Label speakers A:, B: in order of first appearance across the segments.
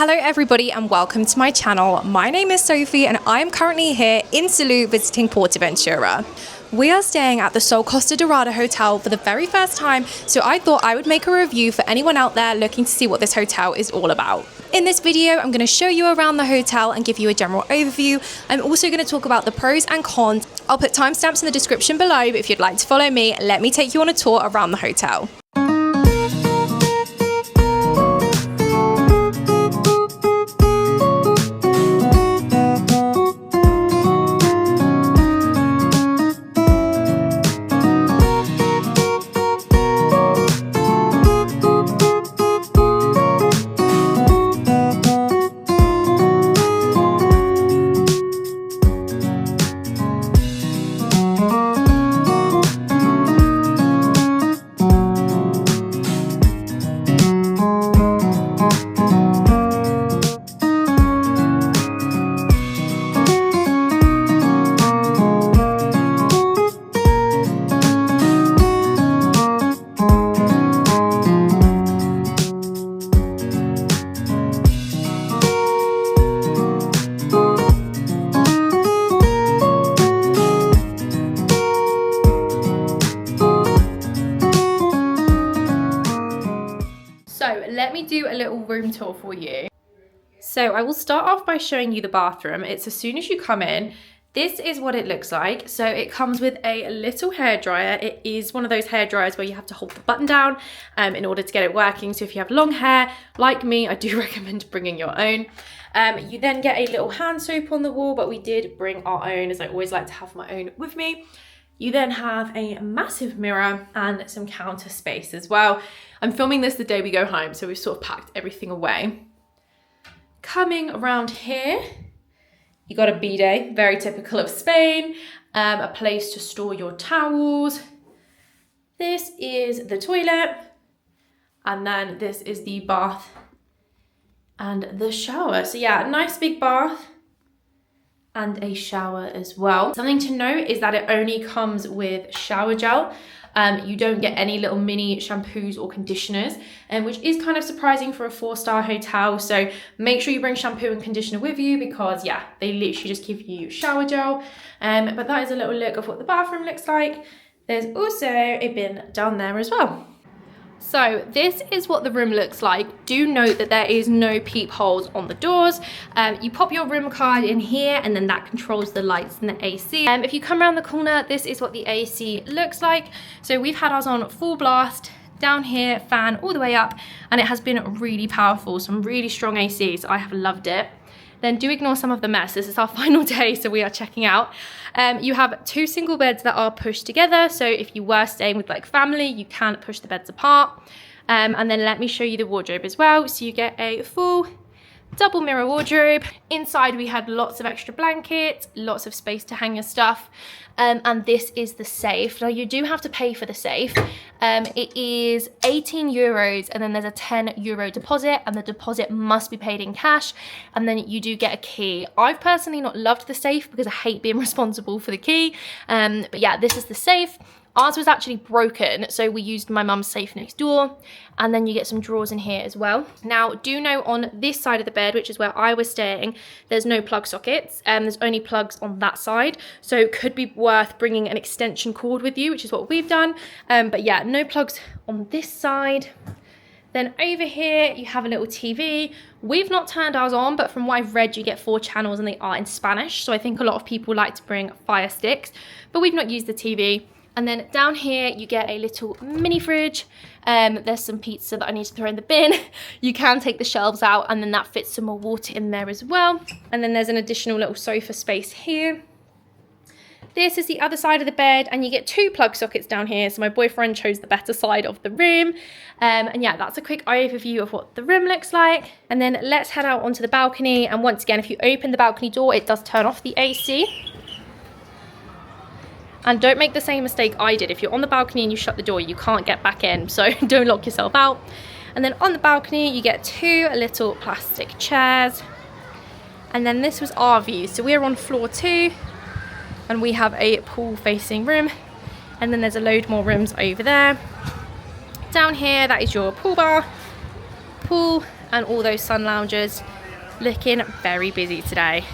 A: Hello everybody and welcome to my channel. My name is Sophie and I am currently here in Salou visiting PortAventura. We are staying at the Sol Costa Daurada hotel for the very first time, so I thought I would make a review for anyone out there looking to see what this hotel is all about. In this video, I'm going to show you around the hotel and give you a general overview. I'm also going to talk about the pros and cons. I'll put timestamps in the description below, but if you'd like to follow me, let me take you on a tour around the hotel. Let me do a little room tour for you. So I will start off by showing you the bathroom. It's as soon as you come in. This is what it looks like. So it comes with a little hairdryer. It is one of those hair dryers where you have to hold the button down in order to get it working. So if you have long hair like me, I do recommend bringing your own. You then get a little hand soap on the wall, but we did bring our own, as I always like to have my own with me. You then have a massive mirror and some counter space as well. I'm filming this the day we go home, so we've sort of packed everything away. Coming around here, you got a bidet, very typical of Spain, a place to store your towels. This is the toilet, and then this is the bath and the shower. So yeah, a nice big bath and a shower as well. Something to note is that it only comes with shower gel. You don't get any little mini shampoos or conditioners, which is kind of surprising for a 4-star hotel. So make sure you bring shampoo and conditioner with you because yeah, they literally just give you shower gel. But that is a little look of what the bathroom looks like. There's also a bin down there as well. So this is what the room looks like. Do note that there is no peepholes on the doors. You pop your room card in here and then that controls the lights and the AC. If you come around the corner, this is what the AC looks like. So we've had ours on full blast, down here, fan all the way up, and it has been really powerful, some really strong ACs. I have loved it. Then do ignore some of the mess. This is our final day, so we are checking out. You have 2 single beds that are pushed together. So if you were staying with like family, you can push the beds apart. And then let me show you the wardrobe as well. So you get a full double mirror wardrobe. Inside we had lots of extra blankets, lots of space to hang your stuff. And this is the safe. Now you do have to pay for the safe. It is 18 euros and then there's a 10 euro deposit, and the deposit must be paid in cash, and then you do get a key. I've personally not loved the safe because I hate being responsible for the key. But yeah, this is the safe. Ours was actually broken, so we used my mum's safe next door, and then you get some drawers in here as well. Now, do know on this side of the bed, which is where I was staying, there's no plug sockets, there's only plugs on that side, so it could be worth bringing an extension cord with you, which is what we've done. But yeah, no plugs on this side. Then over here, you have a little TV. We've not turned ours on, but from what I've read, you get 4 channels and they are in Spanish, so I think a lot of people like to bring Fire Sticks, but we've not used the TV. And then down here, you get a little mini fridge. There's some pizza that I need to throw in the bin. You can take the shelves out and then that fits some more water in there as well. And then there's an additional little sofa space here. This is the other side of the bed and you get 2 plug sockets down here. So my boyfriend chose the better side of the room. And yeah, that's a quick overview of what the room looks like. And then let's head out onto the balcony. And once again, if you open the balcony door, it does turn off the AC. And don't make the same mistake I did. If you're on the balcony and you shut the door, you can't get back in, so don't lock yourself out. And then on the balcony, you get 2 little plastic chairs. And then this was our view. So we're on floor 2, and we have a pool facing room. And then there's a load more rooms over there. Down here, that is your pool bar, pool, and all those sun loungers looking very busy today.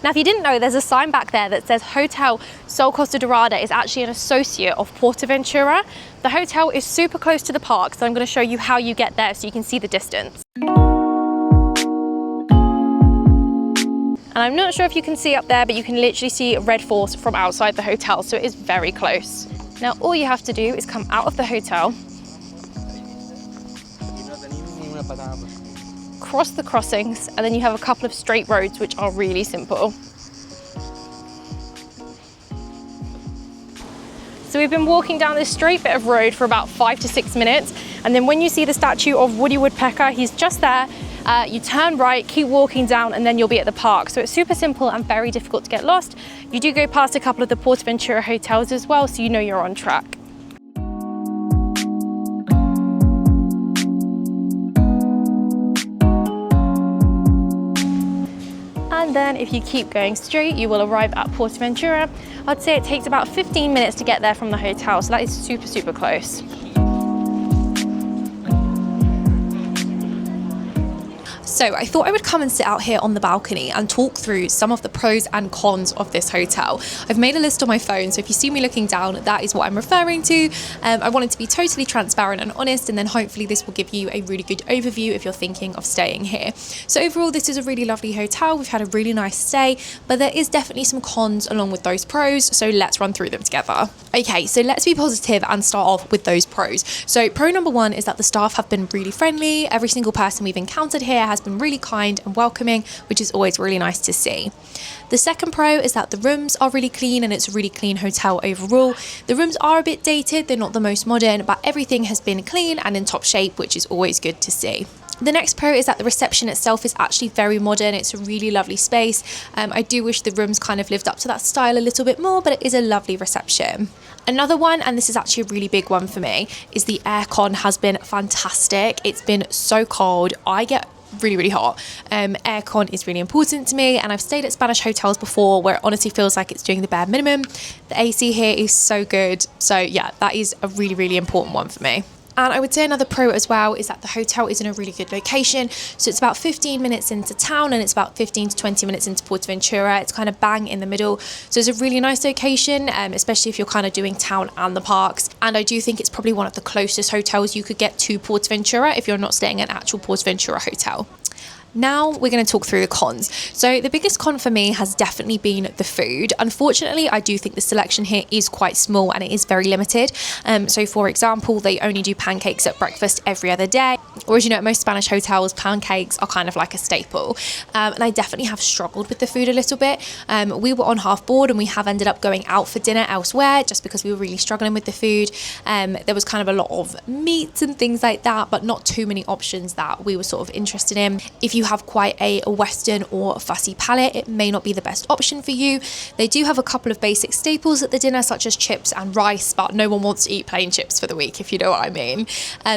A: Now, if you didn't know, there's a sign back there that says Hotel Sol Costa Daurada is actually an associate of PortAventura. The hotel is super close to the park, so I'm going to show you how you get there so you can see the distance. And I'm not sure if you can see up there, but you can literally see Red Force from outside the hotel, so it is very close. Now, all you have to do is come out of the hotel, cross the crossings, and then you have a couple of straight roads which are really simple. So we've been walking down this straight bit of road for about 5 to 6 minutes, and then when you see the statue of Woody Woodpecker, he's just there. You turn right, keep walking down, and then you'll be at the park. So it's super simple and very difficult to get lost. You do go past a couple of the PortAventura hotels as well, so you know you're on track. And then if you keep going straight, you will arrive at PortAventura. I'd say it takes about 15 minutes to get there from the hotel, so that is super, super close. So I thought I would come and sit out here on the balcony and talk through some of the pros and cons of this hotel. I've made a list on my phone, so if you see me looking down, that is what I'm referring to. I want it to be totally transparent and honest, and then hopefully this will give you a really good overview if you're thinking of staying here. So overall, this is a really lovely hotel. We've had a really nice stay, but there is definitely some cons along with those pros, so let's run through them together. Okay, so let's be positive and start off with those pros. So pro number one is that the staff have been really friendly. Every single person we've encountered here has been really kind and welcoming, which is always really nice to see. The second pro is that the rooms are really clean, and it's a really clean hotel overall. The rooms are a bit dated, they're not the most modern, but everything has been clean and in top shape, which is always good to see. The next pro is that the reception itself is actually very modern. It's a really lovely space. I do wish the rooms kind of lived up to that style a little bit more, but it is a lovely reception. Another one, and this is actually a really big one for me, is the aircon has been fantastic. It's been so cold. I get really hot. Aircon is really important to me, and I've stayed at Spanish hotels before where it honestly feels like it's doing the bare minimum. The AC here is so good. So yeah, that is a really important one for me. And I would say another pro as well is that the hotel is in a really good location. So it's about 15 minutes into town, and it's about 15 to 20 minutes into PortAventura. It's kind of bang in the middle. So it's a really nice location, especially if you're kind of doing town and the parks. And I do think it's probably one of the closest hotels you could get to PortAventura if you're not staying at an actual PortAventura hotel. Now we're going to talk through the cons. So the biggest con for me has definitely been the food. Unfortunately, I do think the selection here is quite small and it is very limited. So for example, they only do pancakes at breakfast every other day. Or as you know, at most Spanish hotels, pancakes are kind of like a staple. And I definitely have struggled with the food a little bit. We were on half board and we have ended up going out for dinner elsewhere just because we were really struggling with the food. There was kind of a lot of meats and things like that, but not too many options that we were sort of interested in. If you have quite a Western or fussy palate, it may not be the best option for you. They do have a couple of basic staples at the dinner, such as chips and rice, but no one wants to eat plain chips for the week, if you know what I mean.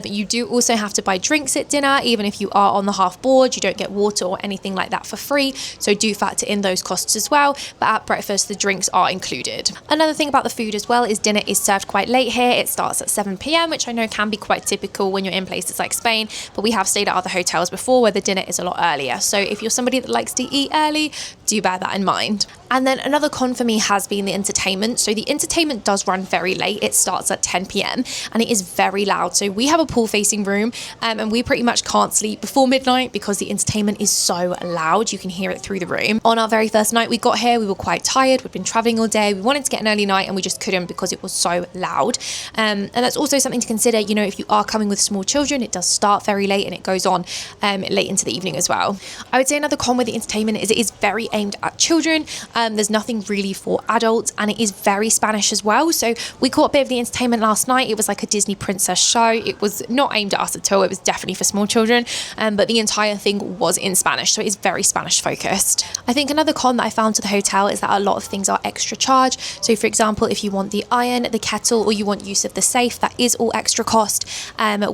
A: You do also have to buy drinks at dinner. Even if you are on the half board, you don't get water or anything like that for free, so do factor in those costs as well. But at breakfast, the drinks are included. Another thing about the food as well is dinner is served quite late here. It starts at 7 p.m, which I know can be quite typical when you're in places like Spain, but we have stayed at other hotels before where the dinner is a lot lot earlier. So if you're somebody that likes to eat early, do bear that in mind. And then another con for me has been the entertainment. So the entertainment does run very late. It starts at 10 p.m. and it is very loud. So we have a pool facing room and we pretty much can't sleep before midnight because the entertainment is so loud. You can hear it through the room. On our very first night we got here, we were quite tired. We'd been traveling all day. We wanted to get an early night and we just couldn't because it was so loud. And that's also something to consider, you know, if you are coming with small children, it does start very late and it goes on late into the evening as well. I would say another con with the entertainment is it is very aimed at children. There's nothing really for adults and it is very Spanish as well. So we caught a bit of the entertainment last night. It was like a Disney princess show. It was not aimed at us at all. It was definitely for small children, but the entire thing was in Spanish. So it is very Spanish focused. I think another con that I found to the hotel is that a lot of things are extra charge. So for example, if you want the iron, the kettle, or you want use of the safe, that is all extra cost.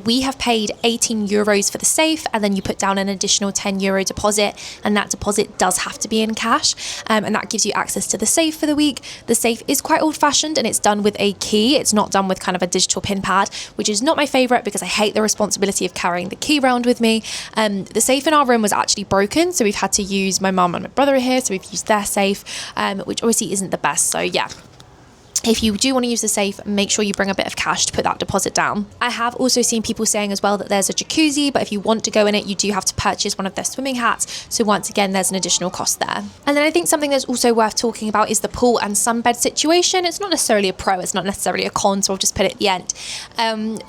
A: We have paid 18 euros for the safe and then you put down an additional 10 euro deposit, and that deposit does have to be in cash, and that gives you access to the safe for the week. The safe is quite old-fashioned and it's done with a key. It's not done with kind of a digital pin pad, which is not my favorite because I hate the responsibility of carrying the key around with me. The safe in our room was actually broken, so we've had to use, my mum and my brother are here, so we've used their safe, which obviously isn't the best. So yeah, if you do want to use the safe, make sure you bring a bit of cash to put that deposit down. I have also seen people saying as well that there's a jacuzzi, but if you want to go in it, you do have to purchase one of their swimming hats. So once again, there's an additional cost there. And then I think something that's also worth talking about is the pool and sunbed situation. It's not necessarily a pro, it's not necessarily a con, so I'll just put it at the end.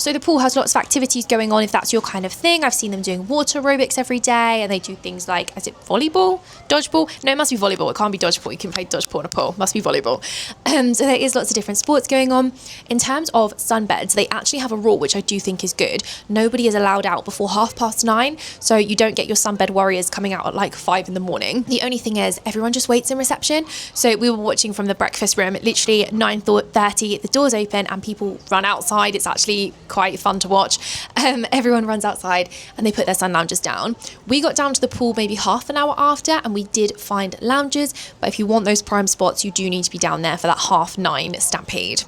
A: So the pool has lots of activities going on if that's your kind of thing. I've seen them doing water aerobics every day, and they do things like, is it volleyball? Dodgeball? No, it must be volleyball. It can't be dodgeball. You can play dodgeball in a pool. It must be volleyball. So there is lots of different sports going on. In terms of sunbeds, they actually have a rule which I do think is good. Nobody is allowed out before 9:30, so you don't get your sunbed warriors coming out at like 5 in the morning. The only thing is everyone just waits in reception. So we were watching from the breakfast room, literally at 9:30 the doors open and people run outside. It's actually quite fun to watch. Everyone runs outside and they put their sun lounges down. We got down to the pool maybe half an hour after and we did find lounges, but if you want those prime spots, you do need to be down there for that 9:30 stampede.